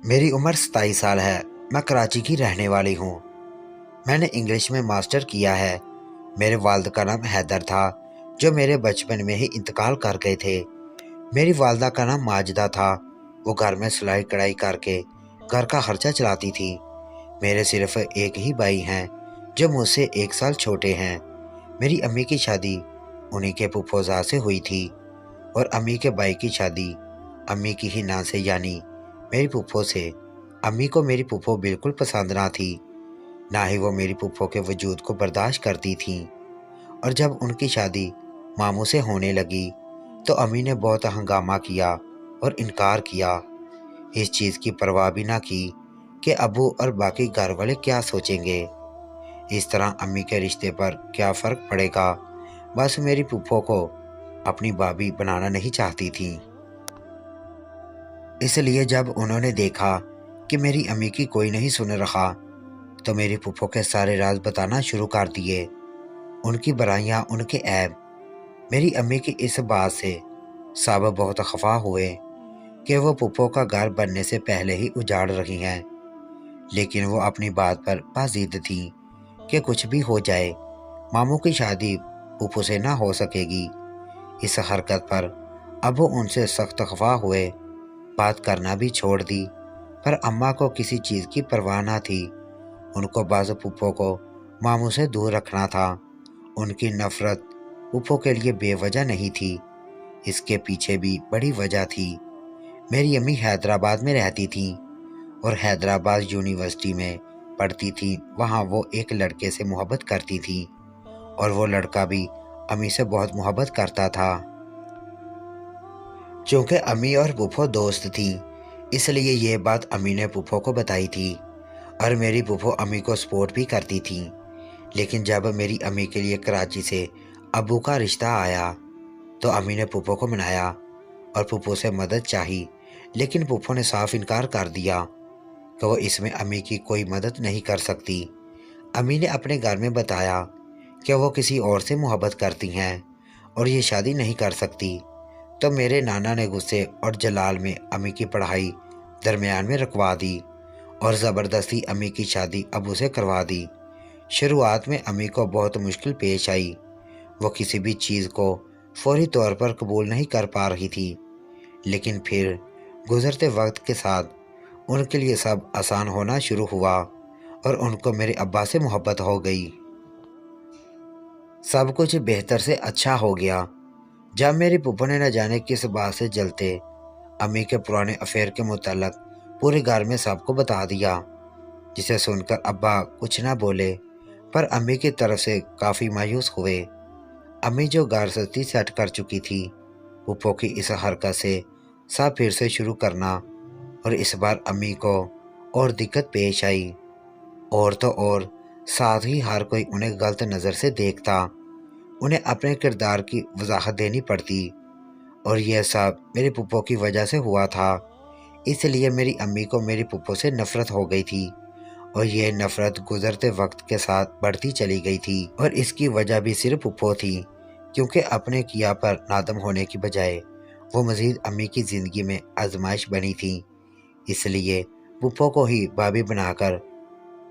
میری عمر 27 سال ہے۔ میں کراچی کی رہنے والی ہوں۔ میں نے انگلش میں ماسٹر کیا ہے۔ میرے والد کا نام حیدر تھا، جو میرے بچپن میں ہی انتقال کر گئے تھے۔ میری والدہ کا نام ماجدہ تھا۔ وہ گھر میں سلائی کڑھائی کر کے گھر کا خرچہ چلاتی تھی۔ میرے صرف ایک ہی بھائی ہیں، جو مجھ سے 1 سال چھوٹے ہیں۔ میری امی کی شادی انہی کے پھپھو زاد سے ہوئی تھی، اور امی کے بھائی کی شادی امی کی ہی نان سے، یعنی میری پھپھو سے۔ امی کو میری پھپھو بالکل پسند نہ تھی، نہ ہی وہ میری پھپھو کے وجود کو برداشت کرتی تھیں۔ اور جب ان کی شادی ماموں سے ہونے لگی تو امی نے بہت ہنگامہ کیا اور انکار کیا۔ اس چیز کی پرواہ بھی نہ کی کہ ابو اور باقی گھر والے کیا سوچیں گے۔ اس طرح امی کے رشتے پر کیا فرق پڑے گا، بس میری پھپھو کو اپنی بھابھی بنانا نہیں چاہتی تھی۔ اس لیے جب انہوں نے دیکھا کہ میری امی کی کوئی نہیں سن رہا تو میری پھپھو کے سارے راز بتانا شروع کر دیے، ان کی برائیاں، ان کے عیب۔ میری امی کی اس بات سے سب بہت خفا ہوئے کہ وہ پھپھو کا گھر بننے سے پہلے ہی اجاڑ رہی ہیں، لیکن وہ اپنی بات پر بازید تھیں کہ کچھ بھی ہو جائے ماموں کی شادی پھپھو سے نہ ہو سکے گی۔ اس حرکت پر ابو ان سے سخت خفا ہوئے، بات کرنا بھی چھوڑ دی، پر اماں کو کسی چیز کی پرواہ نہ تھی۔ ان کو بعض پھپھو کو ماموں سے دور رکھنا تھا۔ ان کی نفرت پھپھو کے لیے بے وجہ نہیں تھی، اس کے پیچھے بھی بڑی وجہ تھی۔ میری امی حیدرآباد میں رہتی تھیں اور حیدرآباد یونیورسٹی میں پڑھتی تھی۔ وہاں وہ ایک لڑکے سے محبت کرتی تھی، اور وہ لڑکا بھی امی سے بہت محبت کرتا تھا۔ چونکہ امی اور پھپھو دوست تھیں، اس لیے یہ بات امی نے پھپھو کو بتائی تھی، اور میری پھپھو امی کو سپورٹ بھی کرتی تھیں۔ لیکن جب میری امی کے لیے کراچی سے ابو کا رشتہ آیا تو امی نے پھپھو کو منایا اور پھپھو سے مدد چاہی، لیکن پھپھو نے صاف انکار کر دیا کہ وہ اس میں امی کی کوئی مدد نہیں کر سکتی۔ امی نے اپنے گھر میں بتایا کہ وہ کسی اور سے محبت کرتی ہیں اور یہ شادی نہیں کر سکتی، تو میرے نانا نے غصے اور جلال میں امی کی پڑھائی درمیان میں رکوا دی اور زبردستی امی کی شادی ابو سے کروا دی۔ شروعات میں امی کو بہت مشکل پیش آئی، وہ کسی بھی چیز کو فوری طور پر قبول نہیں کر پا رہی تھی، لیکن پھر گزرتے وقت کے ساتھ ان کے لیے سب آسان ہونا شروع ہوا اور ان کو میرے ابا سے محبت ہو گئی۔ سب کچھ بہتر سے اچھا ہو گیا جب میری پھپھو نے نہ جانے کس بات سے جلتے امی کے پرانے افیئر کے متعلق پورے گھر میں سب کو بتا دیا، جسے سن کر ابا کچھ نہ بولے، پر امی کی طرف سے کافی مایوس ہوئے۔ امی جو گھر سیٹ کر چکی تھی، پھپھو کی اس حرکت سے سب پھر سے شروع کرنا، اور اس بار امی کو اور دقت پیش آئی، اور تو اور ساتھ ہی ہر کوئی انہیں غلط نظر سے دیکھتا، انہیں اپنے کردار کی وضاحت دینی پڑتی، اور یہ سب میری پھپھو کی وجہ سے ہوا تھا۔ اس لیے میری امی کو میری پھپھو سے نفرت ہو گئی تھی، اور یہ نفرت گزرتے وقت کے ساتھ بڑھتی چلی گئی تھی، اور اس کی وجہ بھی صرف پھپھو تھی، کیونکہ اپنے کیا پر نادم ہونے کی بجائے وہ مزید امی کی زندگی میں آزمائش بنی تھی۔ اس لیے پھپھو کو ہی بھابھی بنا کر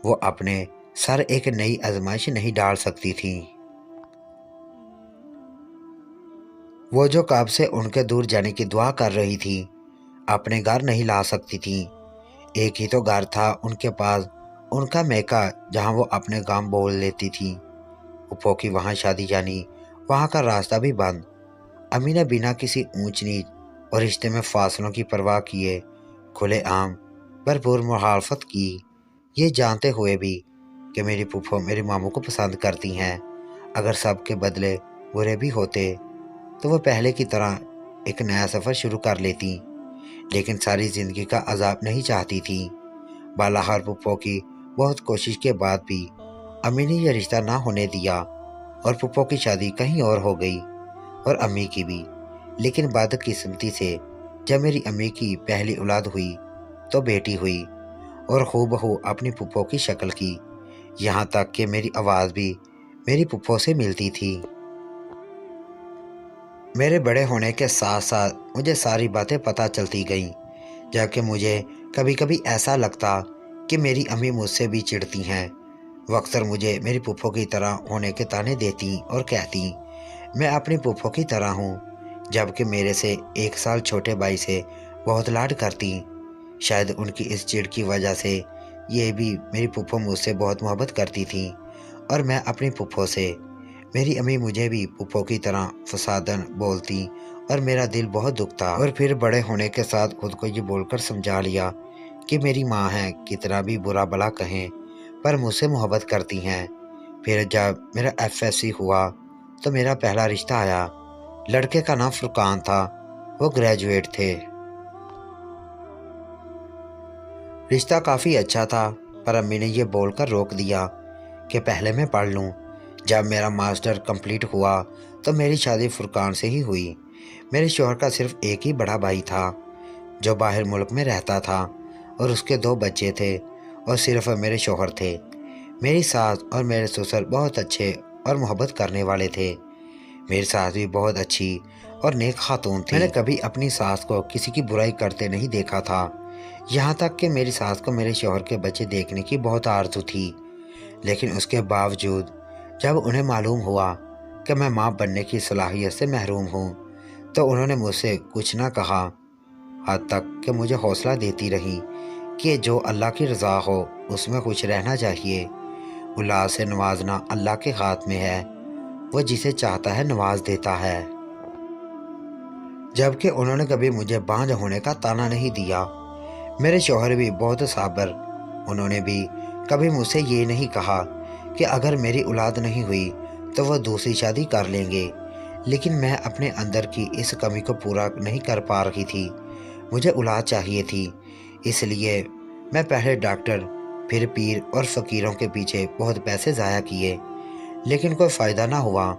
وہ اپنے سر ایک نئی آزمائش نہیں ڈال سکتی تھی۔ وہ جو کب سے ان کے دور جانے کی دعا کر رہی تھی، اپنے گھر نہیں لا سکتی تھی۔ ایک ہی تو گھر تھا ان کے پاس، ان کا میکہ، جہاں وہ اپنے کام بول لیتی تھی۔ پھپھو کی وہاں شادی، یعنی وہاں کا راستہ بھی بند۔ امی نے بنا کسی اونچ نیچ اور رشتے میں فاصلوں کی پرواہ کیے کھلے عام بھرپور مخالفت کی، یہ جانتے ہوئے بھی کہ میری پھپھو میرے ماموں کو پسند کرتی ہیں۔ اگر سب کے بدلے برے بھی ہوتے تو وہ پہلے کی طرح ایک نیا سفر شروع کر لیتی، لیکن ساری زندگی کا عذاب نہیں چاہتی تھی۔ بالاحال پھپھو کی بہت کوشش کے بعد بھی امی نے یہ رشتہ نہ ہونے دیا، اور پھپھو کی شادی کہیں اور ہو گئی، اور امی کی بھی۔ لیکن بدقسمتی سے جب میری امی کی پہلی اولاد ہوئی تو بیٹی ہوئی، اور ہو بہو اپنی پھپھو کی شکل کی، یہاں تک کہ میری آواز بھی میری پھپھو سے ملتی تھی۔ میرے بڑے ہونے کے ساتھ ساتھ مجھے ساری باتیں پتہ چلتی گئیں۔ جبکہ مجھے کبھی کبھی ایسا لگتا کہ میری امی مجھ سے بھی چڑھتی ہیں۔ وہ اکثر مجھے میری پھپھو کی طرح ہونے کے طعنے دیتی اور کہتی میں اپنی پھپھو کی طرح ہوں، جبکہ میرے سے 1 سال چھوٹے بھائی سے بہت لاڈ کرتی۔ شاید ان کی اس چڑ کی وجہ سے یہ بھی میری پھپھو مجھ سے بہت محبت کرتی تھی اور میں اپنی پھپھو سے۔ میری امی مجھے بھی پھپھو کی طرح فسادن بولتی اور میرا دل بہت دکھتا، اور پھر بڑے ہونے کے ساتھ خود کو یہ بول کر سمجھا لیا کہ میری ماں ہے، کتنا بھی برا بلا کہیں پر مجھ سے محبت کرتی ہیں۔ پھر جب میرا FSC ہوا تو میرا پہلا رشتہ آیا۔ لڑکے کا نام فرقان تھا، وہ گریجویٹ تھے۔ رشتہ کافی اچھا تھا پر امی نے یہ بول کر روک دیا کہ پہلے میں پڑھ لوں۔ جب میرا ماسٹر کمپلیٹ ہوا تو میری شادی فرقان سے ہی ہوئی۔ میرے شوہر کا صرف ایک ہی بڑا بھائی تھا جو باہر ملک میں رہتا تھا اور اس کے 2 بچے تھے اور صرف میرے شوہر تھے۔ میری ساس اور میرے سسر بہت اچھے اور محبت کرنے والے تھے۔ میری ساس بھی بہت اچھی اور نیک خاتون تھی۔ میں نے کبھی اپنی ساس کو کسی کی برائی کرتے نہیں دیکھا تھا، یہاں تک کہ میری ساس کو میرے شوہر کے بچے دیکھنے کی بہت آرزو تھی، لیکن اس کے باوجود جب انہیں معلوم ہوا کہ میں ماں بننے کی صلاحیت سے محروم ہوں تو انہوں نے مجھ سے کچھ نہ کہا، حد تک کہ مجھے حوصلہ دیتی رہی کہ جو اللہ کی رضا ہو اس میں خوش رہنا چاہیے۔ اولاد سے نوازنا اللہ کے ہاتھ میں ہے، وہ جسے چاہتا ہے نواز دیتا ہے۔ جبکہ انہوں نے کبھی مجھے بانجھ ہونے کا طعنہ نہیں دیا۔ میرے شوہر بھی بہت صابر، انہوں نے بھی کبھی مجھ سے یہ نہیں کہا کہ اگر میری اولاد نہیں ہوئی تو وہ دوسری شادی کر لیں گے، لیکن میں اپنے اندر کی اس کمی کو پورا نہیں کر پا رہی تھی۔ مجھے اولاد چاہیے تھی، اس لیے میں پہلے ڈاکٹر پھر پیر اور فقیروں کے پیچھے بہت پیسے ضائع کیے، لیکن کوئی فائدہ نہ ہوا۔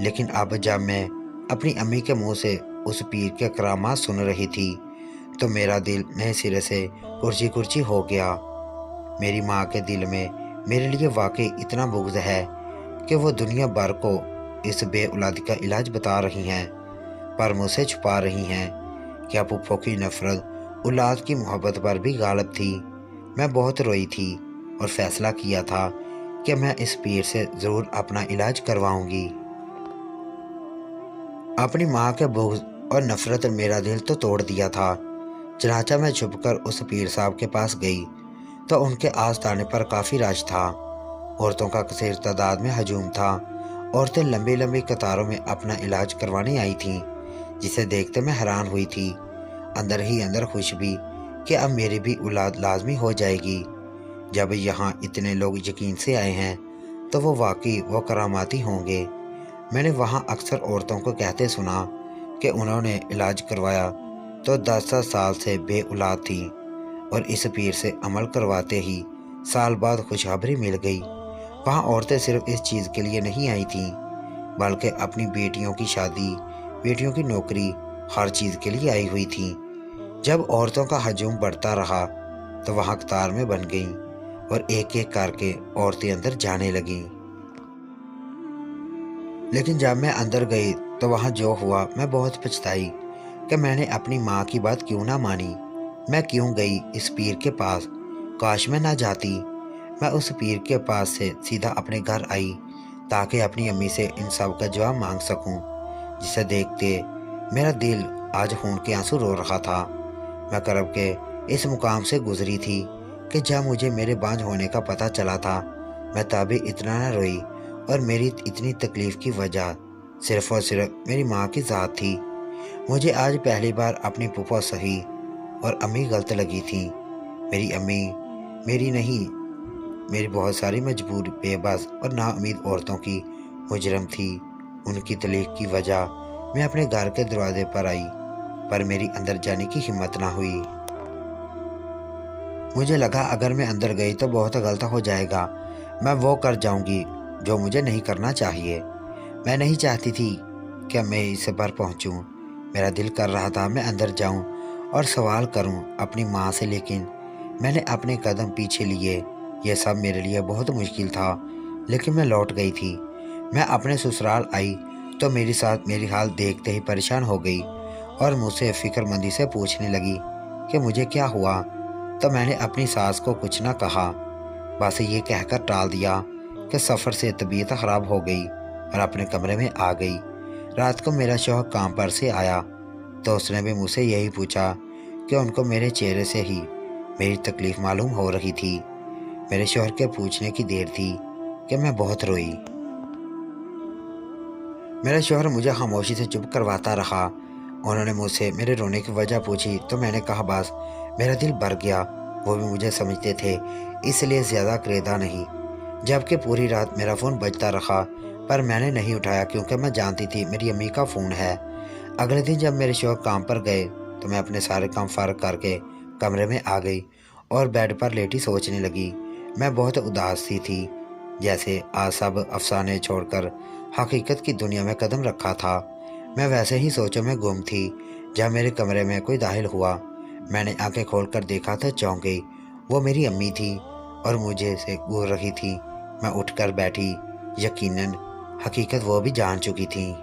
لیکن اب جب میں اپنی امی کے منہ سے اس پیر کے کرامات سن رہی تھی تو میرا دل نئے سرے سے کرچی کرچی ہو گیا۔ میری ماں کے دل میں میرے لیے واقعی اتنا بغض ہے کہ وہ دنیا بھر کو اس بے اولادی کا علاج بتا رہی ہیں، پر مجھ سے چھپا رہی ہیں۔ کیا پھپھو کی نفرت اولاد کی محبت پر بھی غالب تھی؟ میں بہت روئی تھی اور فیصلہ کیا تھا کہ میں اس پیر سے ضرور اپنا علاج کرواؤں گی۔ اپنی ماں کے بغض اور نفرت میرا دل تو توڑ دیا تھا، چنانچہ میں چھپ کر اس پیر صاحب کے پاس گئی تو ان کے آستانے پر کافی رش تھا۔ عورتوں کا کثیر تعداد میں ہجوم تھا۔ عورتیں لمبی لمبی قطاروں میں اپنا علاج کروانے آئی تھیں، جسے دیکھتے میں حیران ہوئی تھی، اندر ہی اندر خوش بھی کہ اب میری بھی اولاد لازمی ہو جائے گی۔ جب یہاں اتنے لوگ یقین سے آئے ہیں تو وہ واقعی وہ کراماتی ہوں گے۔ میں نے وہاں اکثر عورتوں کو کہتے سنا کہ انہوں نے علاج کروایا تو 10 سال سے بے اولاد تھیں اور اس پیر سے عمل کرواتے ہی سال بعد خوشخبری مل گئی۔ وہاں عورتیں صرف اس چیز کے لیے نہیں آئی تھیں بلکہ اپنی بیٹیوں کی شادی، بیٹیوں کی نوکری، ہر چیز کے لیے آئی ہوئی تھیں۔ جب عورتوں کا ہجوم بڑھتا رہا تو وہاں قطار میں بن گئیں اور ایک ایک کر کے عورتیں اندر جانے لگیں۔ لیکن جب میں اندر گئی تو وہاں جو ہوا میں بہت پچھتائی کہ میں نے اپنی ماں کی بات کیوں نہ مانی۔ میں کیوں گئی اس پیر کے پاس؟ کاش میں نہ جاتی۔ میں اس پیر کے پاس سے سیدھا اپنے گھر آئی تاکہ اپنی امی سے ان سب کا جواب مانگ سکوں، جسے دیکھتے میرا دل آج خون کے آنسو رو رہا تھا۔ میں کرب کے اس مقام سے گزری تھی کہ جب مجھے میرے بانجھ ہونے کا پتہ چلا تھا میں تبھی اتنا نہ روئی، اور میری اتنی تکلیف کی وجہ صرف اور صرف میری ماں کی ذات تھی۔ مجھے آج پہلی بار اپنی پھپھو صحیح اور امی غلط لگی تھی۔ میری امی میری نہیں، میری بہت ساری مجبور، بے بس اور نا امید عورتوں کی مجرم تھی۔ ان کی طلیق کی وجہ میں اپنے گھر کے دروازے پر آئی پر میری اندر جانے کی ہمت نہ ہوئی۔ مجھے لگا اگر میں اندر گئی تو بہت غلط ہو جائے گا، میں وہ کر جاؤں گی جو مجھے نہیں کرنا چاہیے۔ میں نہیں چاہتی تھی کہ میں اس پر پہنچوں۔ میرا دل کر رہا تھا میں اندر جاؤں اور سوال کروں اپنی ماں سے، لیکن میں نے اپنے قدم پیچھے لیے۔ یہ سب میرے لیے بہت مشکل تھا، لیکن میں لوٹ گئی تھی۔ میں اپنے سسرال آئی تو میری ساتھ میری حال دیکھتے ہی پریشان ہو گئی اور مجھ سے فکر مندی سے پوچھنے لگی کہ مجھے کیا ہوا، تو میں نے اپنی ساس کو کچھ نہ کہا، بس یہ کہہ کر ٹال دیا کہ سفر سے طبیعت خراب ہو گئی اور اپنے کمرے میں آ گئی۔ رات کو میرا شوہر کام پر سے آیا تو اس نے بھی مجھ سے یہی پوچھا کہ ان کو میرے چہرے سے ہی میری تکلیف معلوم ہو رہی تھی۔ میرے شوہر کے پوچھنے کی دیر تھی کہ میں بہت روئی۔ میرا شوہر مجھے خاموشی سے چپ کرواتا رہا۔ انہوں نے مجھ سے میرے رونے کی وجہ پوچھی تو میں نے کہا بس میرا دل بھر گیا۔ وہ بھی مجھے سمجھتے تھے، اس لیے زیادہ کریدا نہیں۔ جبکہ پوری رات میرا فون بجتا رہا پر میں نے نہیں اٹھایا کیونکہ میں جانتی تھی میری امی کا فون ہے۔ اگلے دن جب میرے شوہر کام پر گئے تو میں اپنے سارے کام فارغ کر کے کمرے میں آ گئی اور بیڈ پر لیٹی سوچنے لگی۔ میں بہت اداس سی تھی، جیسے آج سب افسانے چھوڑ کر حقیقت کی دنیا میں قدم رکھا تھا۔ میں ویسے ہی سوچوں میں گم تھی جب میرے کمرے میں کوئی داخل ہوا۔ میں نے آنکھیں کھول کر دیکھا تو چونک گئی۔ وہ میری امی تھی اور مجھے سے گور رہی تھی۔ میں اٹھ کر بیٹھی، یقیناً حقیقت وہ بھی جان چکی تھی۔